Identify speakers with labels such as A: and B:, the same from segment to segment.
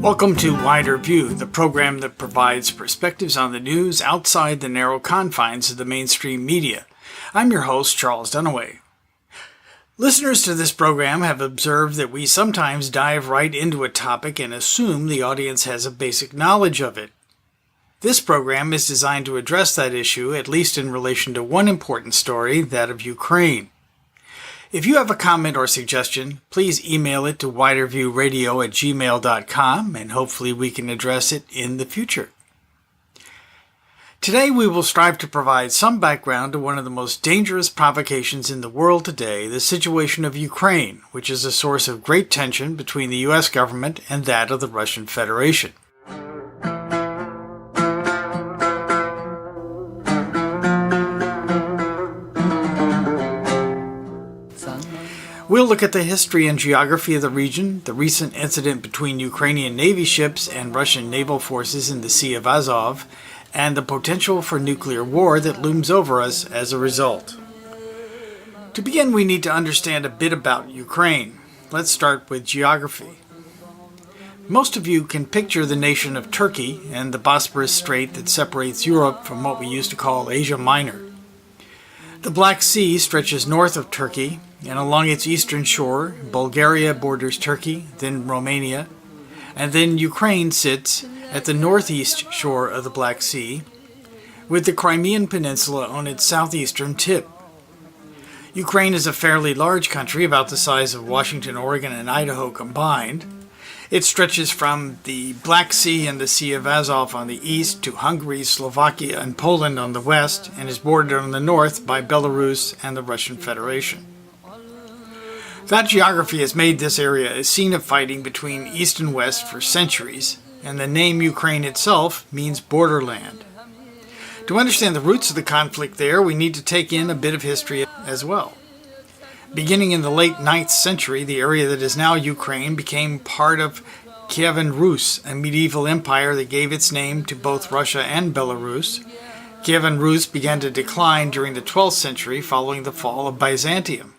A: Welcome to Wider View, the program that provides perspectives on the news outside the narrow confines of the mainstream media. I'm your host, Charles Dunaway. Listeners to this program have observed that we sometimes dive right into a topic and assume the audience has a basic knowledge of it. This program is designed to address that issue, at least in relation to one important story, that of Ukraine. If you have a comment or suggestion, please email it to widerviewradio@gmail.com, and hopefully we can address it in the future. Today we will strive to provide some background to one of the most dangerous provocations in the world today, the situation of Ukraine, which is a source of great tension between the U.S. government and that of the Russian Federation. We'll look at the history and geography of the region, the recent incident between Ukrainian Navy ships and Russian naval forces in the Sea of Azov, and the potential for nuclear war that looms over us as a result. To begin, we need to understand a bit about Ukraine. Let's start with geography. Most of you can picture the nation of Turkey and the Bosporus Strait that separates Europe from what we used to call Asia Minor. The Black Sea stretches north of Turkey, and along its eastern shore, Bulgaria borders Turkey, then Romania, and then Ukraine sits at the northeast shore of the Black Sea, with the Crimean Peninsula on its southeastern tip. Ukraine is a fairly large country, about the size of Washington, Oregon, and Idaho combined. It stretches from the Black Sea and the Sea of Azov on the east to Hungary, Slovakia, and Poland on the west, and is bordered on the north by Belarus and the Russian Federation. That geography has made this area a scene of fighting between east and west for centuries, and the name Ukraine itself means borderland. To understand the roots of the conflict there, we need to take in a bit of history as well. Beginning in the late 9th century, the area that is now Ukraine became part of Kievan Rus, a medieval empire that gave its name to both Russia and Belarus. Kievan Rus began to decline during the 12th century following the fall of Byzantium.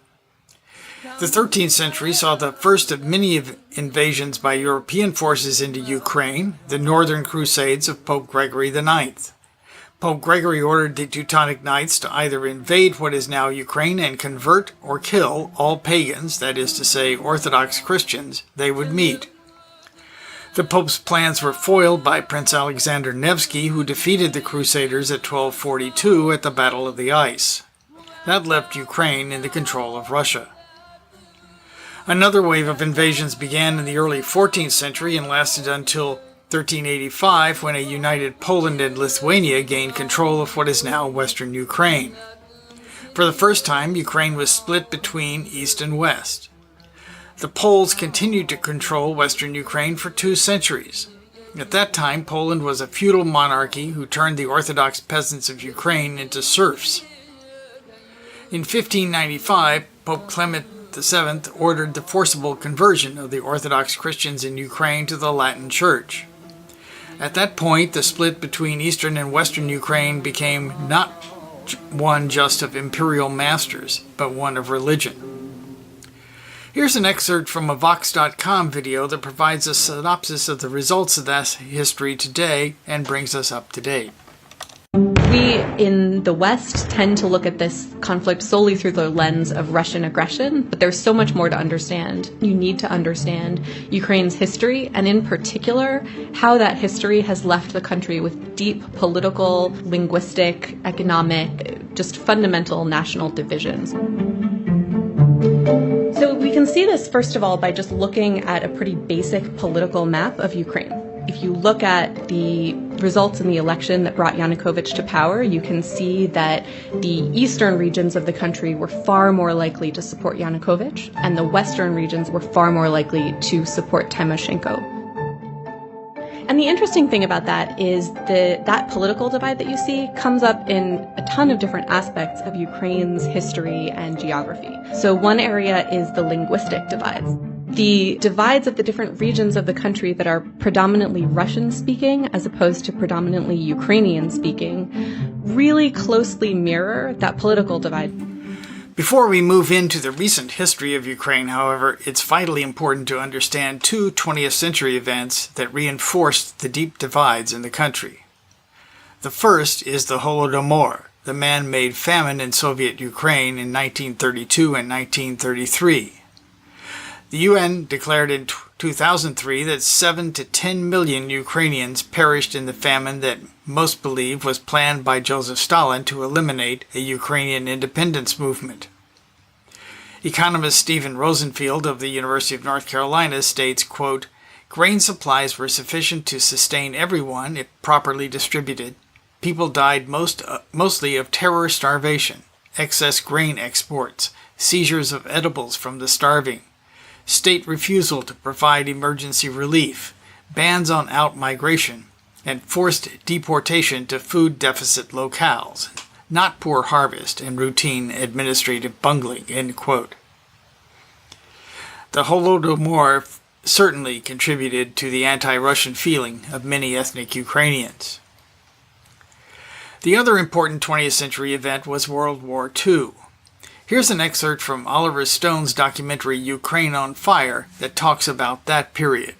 A: The 13th century saw the first of many invasions by European forces into Ukraine, the Northern Crusades of Pope Gregory IX. Pope Gregory ordered the Teutonic Knights to either invade what is now Ukraine and convert or kill all pagans, that is to say, Orthodox Christians, they would meet. The Pope's plans were foiled by Prince Alexander Nevsky, who defeated the Crusaders at 1242 at the Battle of the Ice. That left Ukraine in the control of Russia. Another wave of invasions began in the early 14th century and lasted until 1385, when a united Poland and Lithuania gained control of what is now western Ukraine. For the first time, Ukraine was split between east and west. The Poles continued to control western Ukraine for 2 centuries. At that time, Poland was a feudal monarchy who turned the Orthodox peasants of Ukraine into serfs. In 1595, Pope Clement VII ordered the forcible conversion of the Orthodox Christians in Ukraine to the Latin Church. At that point, the split between eastern and western Ukraine became not one just of imperial masters, but one of religion. Here's an excerpt from a Vox.com video that provides a synopsis of the results of that history today and brings us up to date.
B: We in the West tend to look at this conflict solely through the lens of Russian aggression, but there's so much more to understand. You need to understand Ukraine's history, and in particular, how that history has left the country with deep political, linguistic, economic, just fundamental national divisions. So we can see this, first of all, by just looking at a pretty basic political map of Ukraine. If you look at the results in the election that brought Yanukovych to power, you can see that the eastern regions of the country were far more likely to support Yanukovych, and the western regions were far more likely to support Tymoshenko. And the interesting thing about that is that political divide that you see comes up in a ton of different aspects of Ukraine's history and geography. So one area is the linguistic divides. The divides of the different regions of the country that are predominantly Russian-speaking as opposed to predominantly Ukrainian-speaking really closely mirror that political divide.
A: Before we move into the recent history of Ukraine, however, it's vitally important to understand two 20th century events that reinforced the deep divides in the country. The first is the Holodomor, the man-made famine in Soviet Ukraine in 1932 and 1933. The UN declared in 2003 that 7 to 10 million Ukrainians perished in the famine that most believe was planned by Joseph Stalin to eliminate a Ukrainian independence movement. Economist Stephen Rosenfield of the University of North Carolina states, quote, "Grain supplies were sufficient to sustain everyone if properly distributed. People died mostly of terror starvation, excess grain exports, seizures of edibles from the starving, state refusal to provide emergency relief, bans on out-migration, and forced deportation to food deficit locales, not poor harvest and routine administrative bungling," end quote. The Holodomor certainly contributed to the anti-Russian feeling of many ethnic Ukrainians. The other important 20th century event was World War II. Here's an excerpt from Oliver Stone's documentary Ukraine on Fire that talks about that period.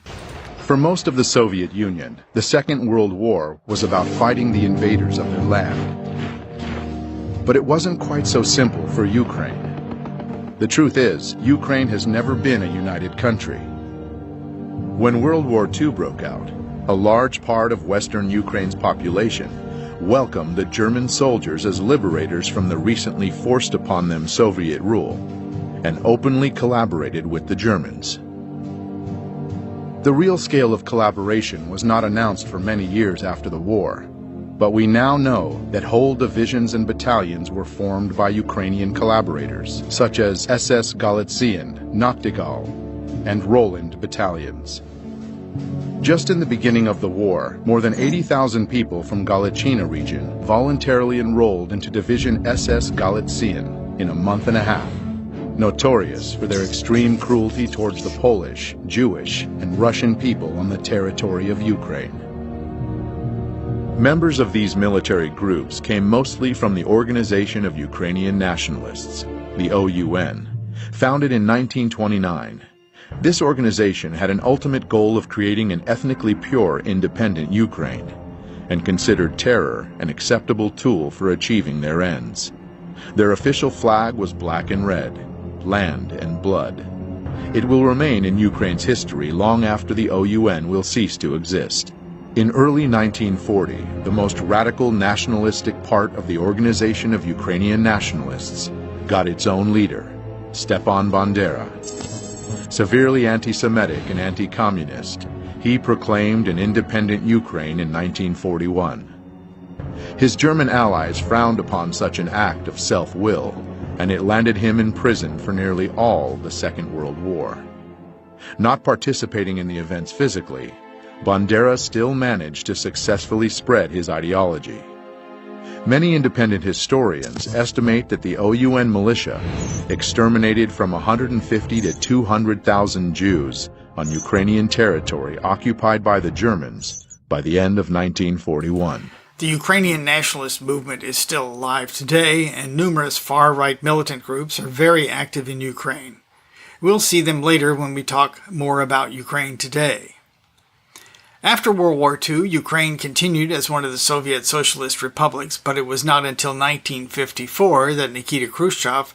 C: For most of the Soviet Union, the Second World War was about fighting the invaders of their land. But it wasn't quite so simple for Ukraine. The truth is, Ukraine has never been a united country. When World War II broke out, a large part of Western Ukraine's population welcomed the German soldiers as liberators from the recently forced upon them Soviet rule, and openly collaborated with the Germans. The real scale of collaboration was not announced for many years after the war, but we now know that whole divisions and battalions were formed by Ukrainian collaborators, such as SS Galician, Nachtigall, and Roland battalions. Just in the beginning of the war, more than 80,000 people from Galician region voluntarily enrolled into Division SS Galician in a month and a half, notorious for their extreme cruelty towards the Polish, Jewish, and Russian people on the territory of Ukraine. Members of these military groups came mostly from the Organization of Ukrainian Nationalists, the OUN, founded in 1929. This organization had an ultimate goal of creating an ethnically pure, independent Ukraine, and considered terror an acceptable tool for achieving their ends. Their official flag was black and red, land and blood. It will remain in Ukraine's history long after the OUN will cease to exist. In early 1940, the most radical nationalistic part of the Organization of Ukrainian Nationalists got its own leader, Stepan Bandera. Severely anti-Semitic and anti-communist, he proclaimed an independent Ukraine in 1941. His German allies frowned upon such an act of self-will, and it landed him in prison for nearly all the Second World War. Not participating in the events physically, Bandera still managed to successfully spread his ideology. Many independent historians estimate that the OUN militia exterminated from 150 to 200,000 Jews on Ukrainian territory occupied by the Germans by the end of 1941.
A: The Ukrainian nationalist movement is still alive today, and numerous far-right militant groups are very active in Ukraine. We'll see them later when we talk more about Ukraine today. After World War II, Ukraine continued as one of the Soviet Socialist republics, but it was not until 1954 that Nikita Khrushchev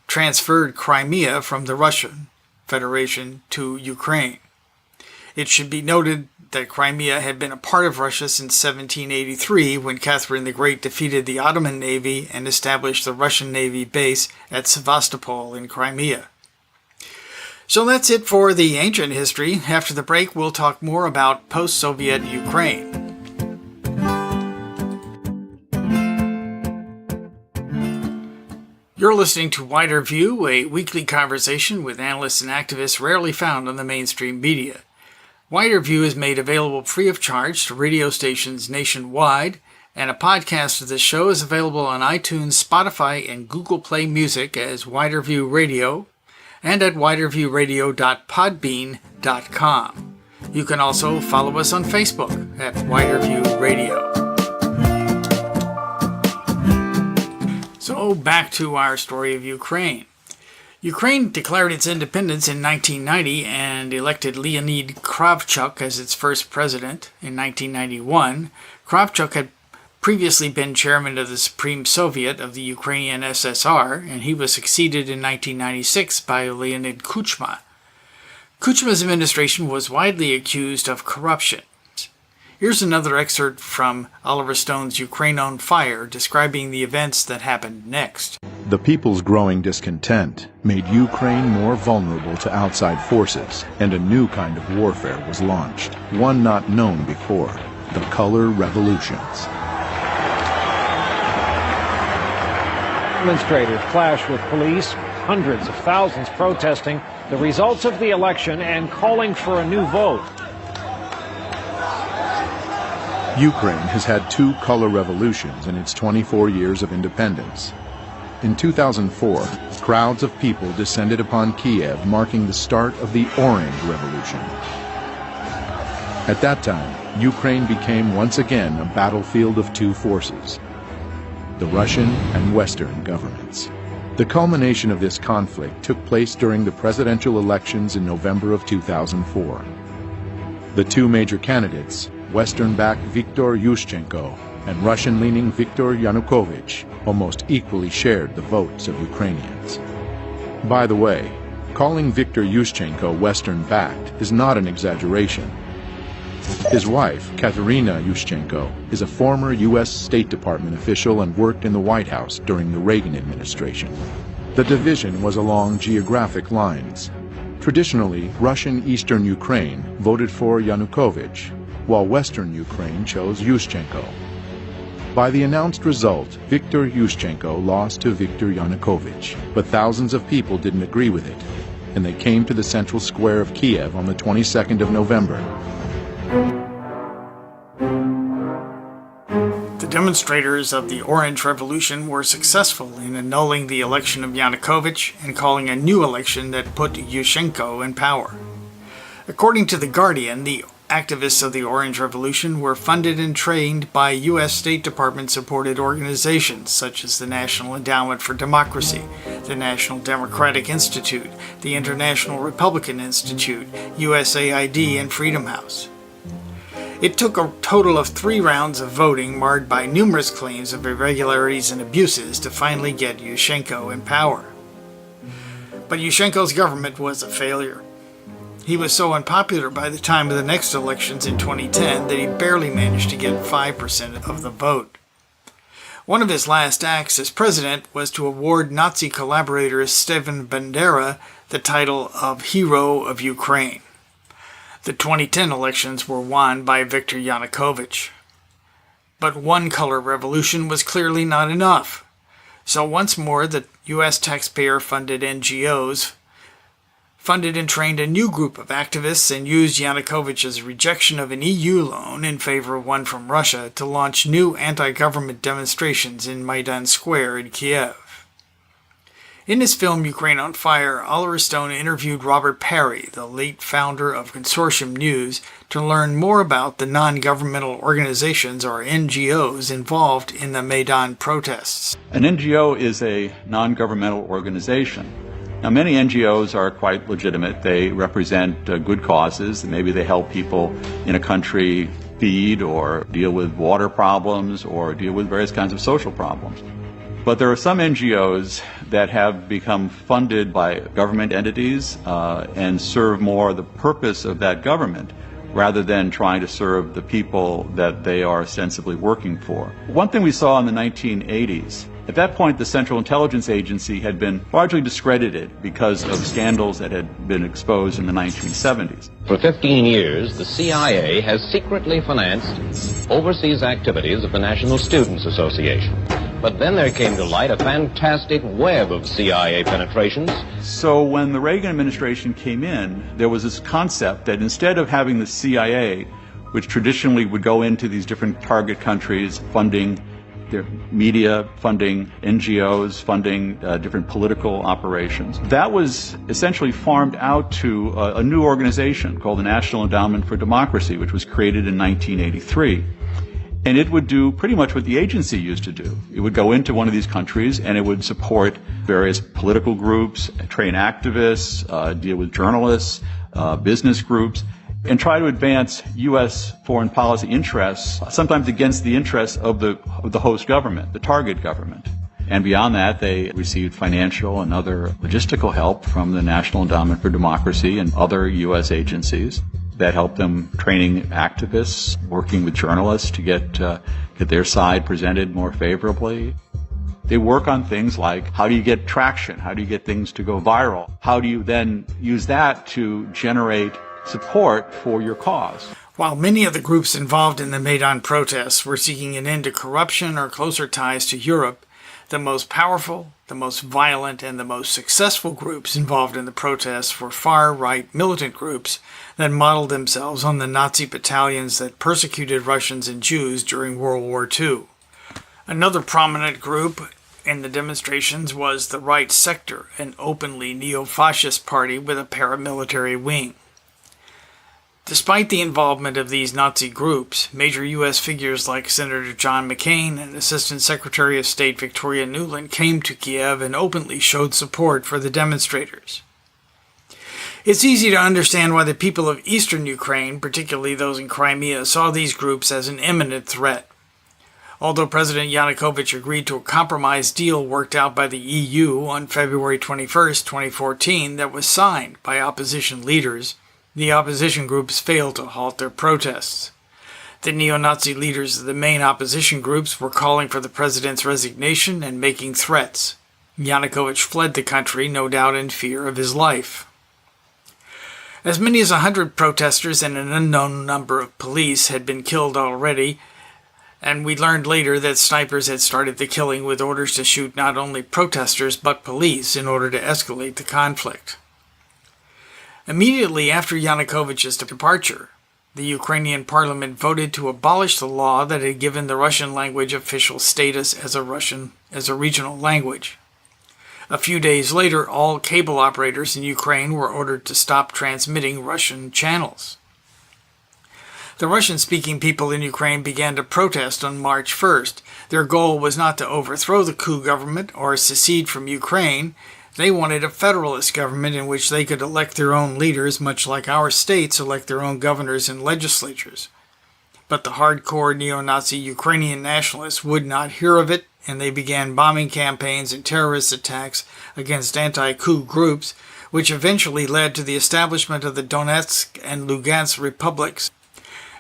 A: transferred Crimea from the Russian Federation to Ukraine. It should be noted that Crimea had been a part of Russia since 1783, when Catherine the Great defeated the Ottoman Navy and established the Russian Navy base at Sevastopol in Crimea. So that's it for the ancient history. After the break, we'll talk more about post-Soviet Ukraine. You're listening to Wider View, a weekly conversation with analysts and activists rarely found on the mainstream media. Wider View is made available free of charge to radio stations nationwide, and a podcast of this show is available on iTunes, Spotify, and Google Play Music as Wider View Radio, and at widerviewradio.podbean.com. You can also follow us on Facebook at Wider View Radio. So So, back to our story of Ukraine. Ukraine declared its independence in 1990 and elected Leonid Kravchuk as its first president in 1991. Kravchuk had previously been chairman of the Supreme Soviet of the Ukrainian SSR, and he was succeeded in 1996 by Leonid Kuchma. Kuchma's administration was widely accused of corruption. Here's another excerpt from Oliver Stone's Ukraine on Fire, describing the events that happened next.
C: The people's growing discontent made Ukraine more vulnerable to outside forces, and a new kind of warfare was launched, one not known before, the color revolutions.
D: Demonstrators clashed with police, hundreds of thousands protesting the results of the election and calling for a new vote.
C: Ukraine has had two color revolutions in its 24 years of independence. In 2004, crowds of people descended upon Kiev, marking the start of the Orange Revolution. At that time, Ukraine became once again a battlefield of two forces, the Russian and Western governments. The culmination of this conflict took place during the presidential elections in November of 2004. The two major candidates, Western-backed Viktor Yushchenko and Russian-leaning Viktor Yanukovych, almost equally shared the votes of Ukrainians. By the way, calling Viktor Yushchenko Western-backed is not an exaggeration. His wife, Katerina Yushchenko, is a former U.S. State Department official and worked in the White House during the Reagan administration. The division was along geographic lines. Traditionally, Russian Eastern Ukraine voted for Yanukovych, while Western Ukraine chose Yushchenko. By the announced result, Viktor Yushchenko lost to Viktor Yanukovych, but thousands of people didn't agree with it, and they came to the central square of Kiev on the 22nd of November.
A: The demonstrators of the Orange Revolution were successful in annulling the election of Yanukovych and calling a new election that put Yushchenko in power. According to The Guardian, the activists of the Orange Revolution were funded and trained by U.S. State Department-supported organizations such as the National Endowment for Democracy, the National Democratic Institute, the International Republican Institute, USAID, and Freedom House. It took a total of 3 rounds of voting marred by numerous claims of irregularities and abuses to finally get Yushchenko in power. But Yushchenko's government was a failure. He was so unpopular by the time of the next elections in 2010 that he barely managed to get 5% of the vote. One of his last acts as president was to award Nazi collaborator Stephen Bandera the title of Hero of Ukraine. The 2010 elections were won by Viktor Yanukovych. But one color revolution was clearly not enough. So once more, the U.S. taxpayer-funded NGOs funded and trained a new group of activists and used Yanukovych's rejection of an EU loan in favor of one from Russia to launch new anti-government demonstrations in Maidan Square in Kiev. In his film Ukraine on Fire, Oliver Stone interviewed Robert Parry, the late founder of Consortium News, to learn more about the non-governmental organizations or NGOs involved in the Maidan protests.
E: An NGO is a non-governmental organization. Now, many NGOs are quite legitimate. They represent good causes. Maybe they help people in a country feed or deal with water problems or deal with various kinds of social problems. But there are some NGOs that have become funded by government entities and serve more the purpose of that government rather than trying to serve the people that they are ostensibly working for. One thing we saw in the 1980s, at that point, the Central Intelligence Agency had been largely discredited because of scandals that had been exposed in the 1970s.
F: For 15 years, the CIA has secretly financed overseas activities of the National Students Association. But then there came to light a fantastic web of CIA penetrations.
E: So when the Reagan administration came in, there was this concept that instead of having the CIA, which traditionally would go into these different target countries, funding their media, funding NGOs, funding different political operations. That was essentially farmed out to a new organization called the National Endowment for Democracy, which was created in 1983. And it would do pretty much what the agency used to do. It would go into one of these countries and it would support various political groups, train activists, deal with journalists, business groups, and try to advance U.S. foreign policy interests, sometimes against the interests of the host government, the target government. And beyond that, they received financial and other logistical help from the National Endowment for Democracy and other U.S. agencies that helped them training activists, working with journalists to get their side presented more favorably. They work on things like, how do you get traction? How do you get things to go viral? How do you then use that to generate support for your cause?
A: While many of the groups involved in the Maidan protests were seeking an end to corruption or closer ties to Europe, the most powerful, the most violent, and the most successful groups involved in the protests were far-right militant groups that modeled themselves on the Nazi battalions that persecuted Russians and Jews during World War II. Another prominent group in the demonstrations was the Right Sector, an openly neo-fascist party with a paramilitary wing. Despite the involvement of these Nazi groups, major U.S. figures like Senator John McCain and Assistant Secretary of State Victoria Nuland came to Kiev and openly showed support for the demonstrators. It's easy to understand why the people of eastern Ukraine, particularly those in Crimea, saw these groups as an imminent threat. Although President Yanukovych agreed to a compromise deal worked out by the EU on February 21, 2014, that was signed by opposition leaders, the opposition groups failed to halt their protests. The neo-Nazi leaders of the main opposition groups were calling for the president's resignation and making threats. Yanukovych fled the country, no doubt in fear of his life. As many as 100 protesters and an unknown number of police had been killed already, and we learned later that snipers had started the killing with orders to shoot not only protesters but police in order to escalate the conflict. Immediately after Yanukovych's departure, the Ukrainian parliament voted to abolish the law that had given the Russian language official status as a regional language. A few days later, all cable operators in Ukraine were ordered to stop transmitting Russian channels. The Russian-speaking people in Ukraine began to protest on March 1st. Their goal was not to overthrow the coup government or secede from Ukraine. They wanted a federalist government in which they could elect their own leaders, much like our states elect their own governors and legislatures. But the hardcore neo-Nazi Ukrainian nationalists would not hear of it, and they began bombing campaigns and terrorist attacks against anti-coup groups, which eventually led to the establishment of the Donetsk and Lugansk republics,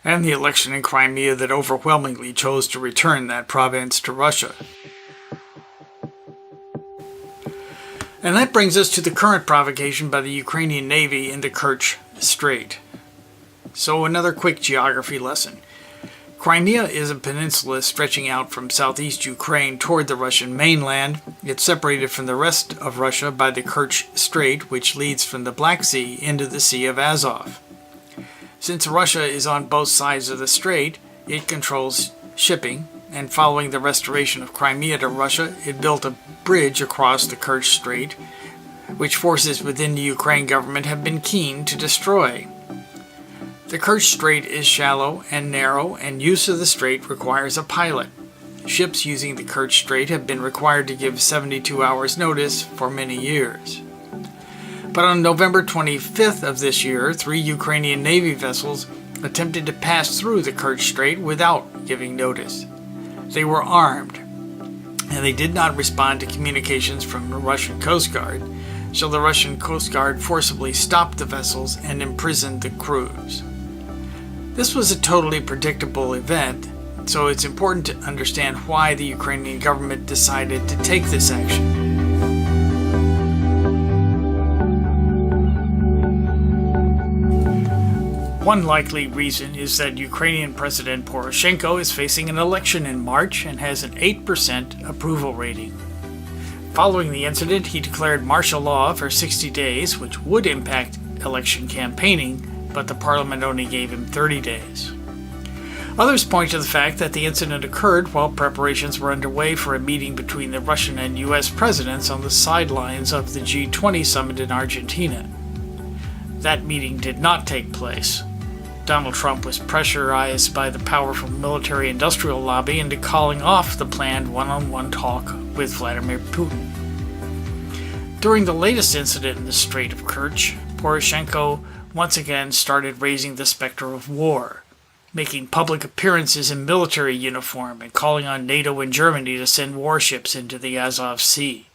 A: and the election in Crimea that overwhelmingly chose to return that province to Russia. And that brings us to the current provocation by the Ukrainian Navy in the Kerch Strait. So another quick geography lesson. Crimea is a peninsula stretching out from southeast Ukraine toward the Russian mainland. It's separated from the rest of Russia by the Kerch Strait, which leads from the Black Sea into the Sea of Azov. Since Russia is on both sides of the strait, it controls shipping, and following the restoration of Crimea to Russia, it built a bridge across the Kerch Strait, which forces within the Ukraine government have been keen to destroy. The Kerch Strait is shallow and narrow, and use of the strait requires a pilot. Ships using the Kerch Strait have been required to give 72 hours notice for many years. But on November 25th of this year, 3 Ukrainian Navy vessels attempted to pass through the Kerch Strait without giving notice. They were armed, and they did not respond to communications from the Russian Coast Guard, so the Russian Coast Guard forcibly stopped the vessels and imprisoned the crews. This was a totally predictable event, so it's important to understand why the Ukrainian government decided to take this action. One likely reason is that Ukrainian President Poroshenko is facing an election in March and has an 8% approval rating. Following the incident, he declared martial law for 60 days, which would impact election campaigning, but the parliament only gave him 30 days. Others point to the fact that the incident occurred while preparations were underway for a meeting between the Russian and U.S. presidents on the sidelines of the G20 summit in Argentina. That meeting did not take place. Donald Trump was pressurized by the powerful military-industrial lobby into calling off the planned one-on-one talk with Vladimir Putin. During the latest incident in the Strait of Kerch, Poroshenko once again started raising the specter of war, making public appearances in military uniform and calling on NATO and Germany to send warships into the Azov Sea.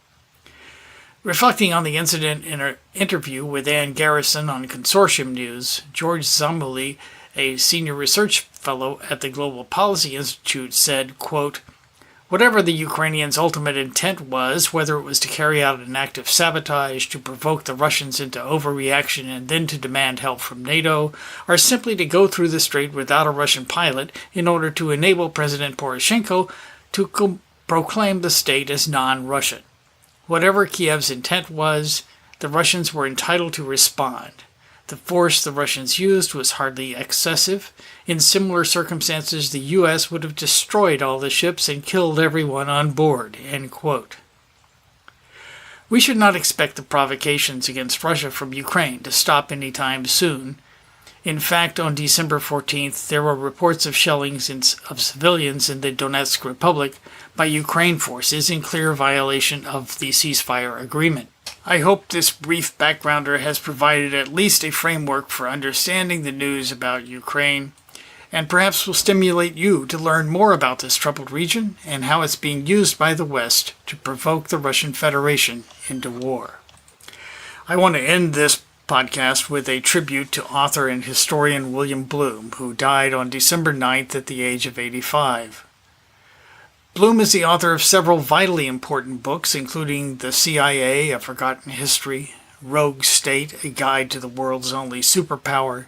A: Reflecting on the incident in an interview with Ann Garrison on Consortium News, George Zamuli, a senior research fellow at the Global Policy Institute, said, quote, "Whatever the Ukrainians' ultimate intent was, whether it was to carry out an act of sabotage, to provoke the Russians into overreaction and then to demand help from NATO, or simply to go through the strait without a Russian pilot in order to enable President Poroshenko to proclaim the state as non-Russian. Whatever Kiev's intent was, the Russians were entitled to respond. The force the Russians used was hardly excessive. In similar circumstances, the U.S. would have destroyed all the ships and killed everyone on board." End quote. We should not expect the provocations against Russia from Ukraine to stop anytime soon. In fact, on December 14th, there were reports of shellings of civilians in the Donetsk Republic by Ukraine forces in clear violation of the ceasefire agreement. I hope this brief backgrounder has provided at least a framework for understanding the news about Ukraine, and perhaps will stimulate you to learn more about this troubled region and how it's being used by the West to provoke the Russian Federation into war. I want to end this podcast with a tribute to author and historian William Blum, who died on December 9th at the age of 85. Blum is the author of several vitally important books, including The CIA, A Forgotten History, Rogue State, A Guide to the World's Only Superpower,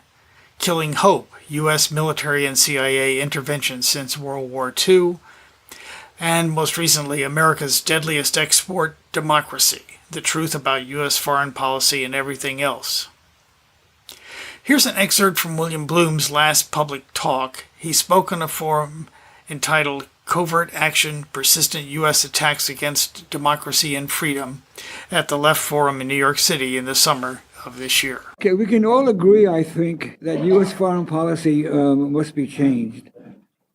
A: Killing Hope, U.S. Military and CIA Intervention Since World War II, and most recently, America's Deadliest Export, Democracy, The Truth About U.S. Foreign Policy and Everything Else. Here's an excerpt from William Blum's last public talk. He spoke on a forum entitled Covert Action, Persistent U.S. Attacks Against Democracy and Freedom at the Left Forum in New York City in the summer of this year.
G: Okay, we can all agree, I think, that U.S. foreign policy must be changed.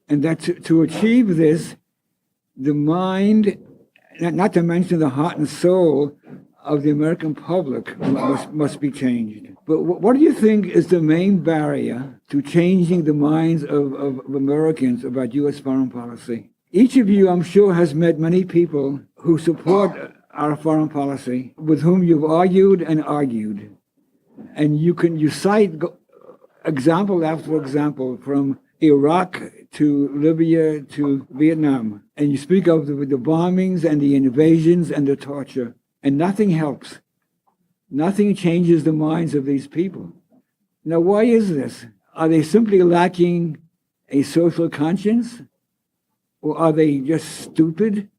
G: And that to achieve this, the mind, not to mention the heart and soul of the American public must be changed. But what do you think is the main barrier to changing the minds of Americans about U.S. foreign policy? Each of you, I'm sure, has met many people who support our foreign policy, with whom you've argued and argued. And you cite example after example, from Iraq to Libya to Vietnam. And you speak of the bombings and the invasions and the torture. And nothing helps. Nothing changes the minds of these people. Now, why is this? Are they simply lacking a social conscience? Or are they just stupid?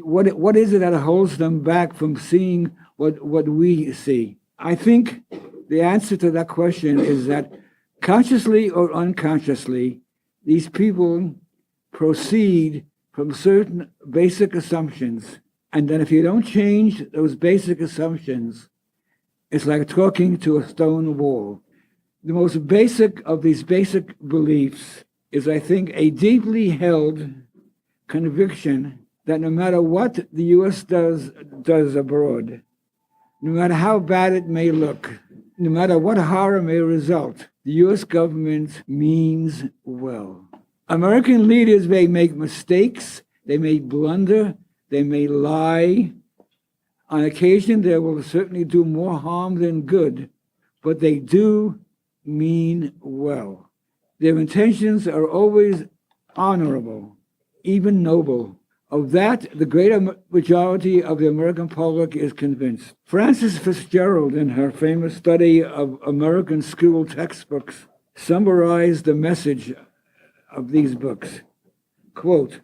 G: What is it that holds them back from seeing what we see? I think the answer to that question is that consciously or unconsciously, these people proceed from certain basic assumptions. And then if you don't change those basic assumptions, it's like talking to a stone wall. The most basic of these basic beliefs is, I think, a deeply held conviction that no matter what the U.S. does abroad, no matter how bad it may look, no matter what horror may result, the U.S. government means well. American leaders may make mistakes, they may blunder, they may lie. On occasion, they will certainly do more harm than good, but they do mean well. Their intentions are always honorable, even noble. Of that, the greater majority of the American public is convinced. Frances Fitzgerald, in her famous study of American school textbooks, summarized the message of these books. Quote,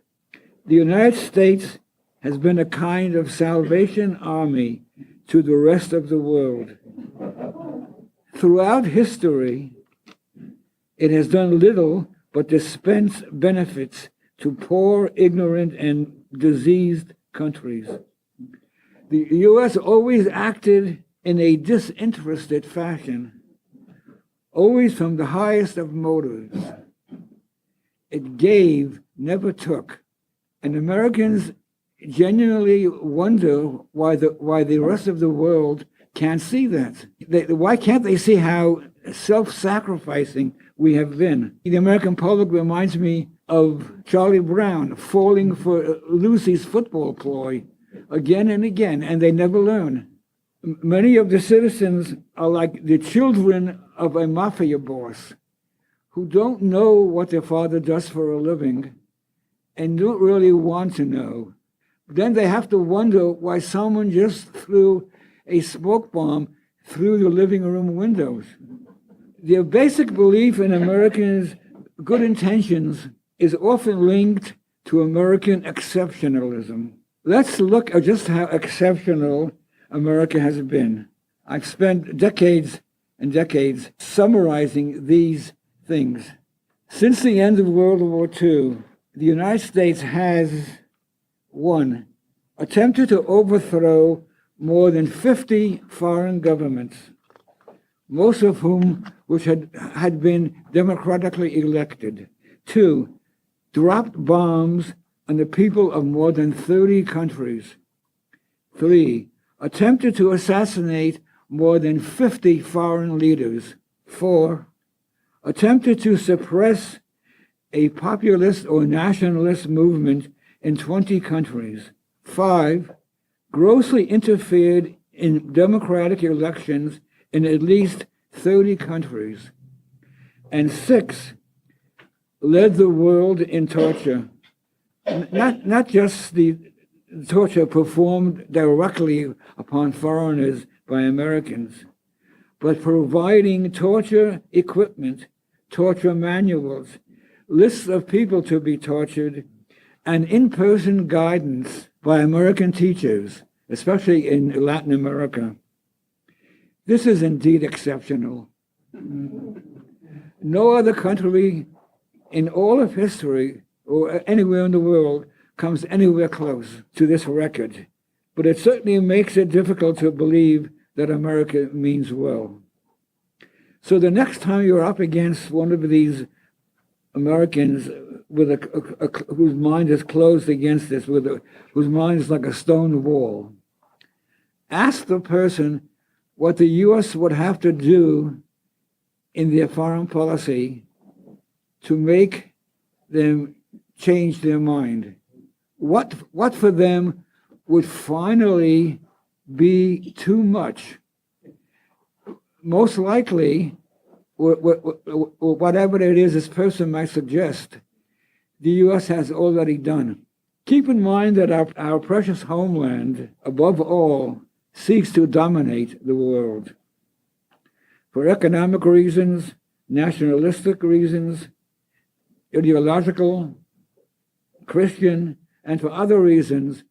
G: "The United States has been a kind of Salvation Army to the rest of the world. Throughout history, it has done little but dispense benefits to poor, ignorant, and diseased countries. The U.S. always acted in a disinterested fashion, always from the highest of motives. It gave, never took. And Americans genuinely wonder why the rest of the world can't see that. Why can't they see how self-sacrificing we have been? The American public reminds me of Charlie Brown falling for Lucy's football ploy again and again, and they never learn. Many of the citizens are like the children of a mafia boss who don't know what their father does for a living and don't really want to know. Then they have to wonder why someone just threw a smoke bomb through the living room windows. Their basic belief in Americans' good intentions is often linked to American exceptionalism. Let's look at just how exceptional America has been. I've spent decades and decades summarizing these things. Since the end of World War II, the United States has, 1, attempted to overthrow more than 50 foreign governments, most of whom which had been democratically elected. 2, dropped bombs on the people of more than 30 countries. 3, attempted to assassinate more than 50 foreign leaders. 4, attempted to suppress a populist or nationalist movement in 20 countries. 5, grossly interfered in democratic elections in at least 30 countries. And 6, led the world in torture. Not just the torture performed directly upon foreigners by Americans, but providing torture equipment, torture manuals, lists of people to be tortured, and in-person guidance by American teachers, especially in Latin America. This is indeed exceptional. No other country in all of history or anywhere in the world comes anywhere close to this record. But it certainly makes it difficult to believe that America means well. So the next time you're up against one of these Americans with whose mind is closed against this, whose mind is like a stone wall, ask the person what the U.S. would have to do in their foreign policy to make them change their mind. What for them would finally be too much? Most likely, whatever it is this person might suggest, the U.S. has already done. Keep in mind that our precious homeland, above all, seeks to dominate the world. For economic reasons, nationalistic reasons, ideological, Christian, and for other reasons,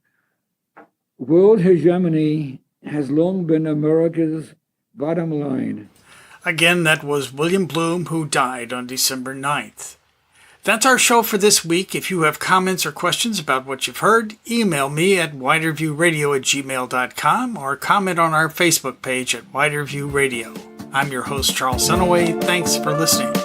G: world hegemony has long been America's bottom line.
A: Again, that was William Blum, who died on December 9th. That's our show for this week. If you have comments or questions about what you've heard, email me at widerviewradio@gmail.com or comment on our Facebook page at Widerview Radio. I'm your host, Charles Sunaway. Thanks for listening.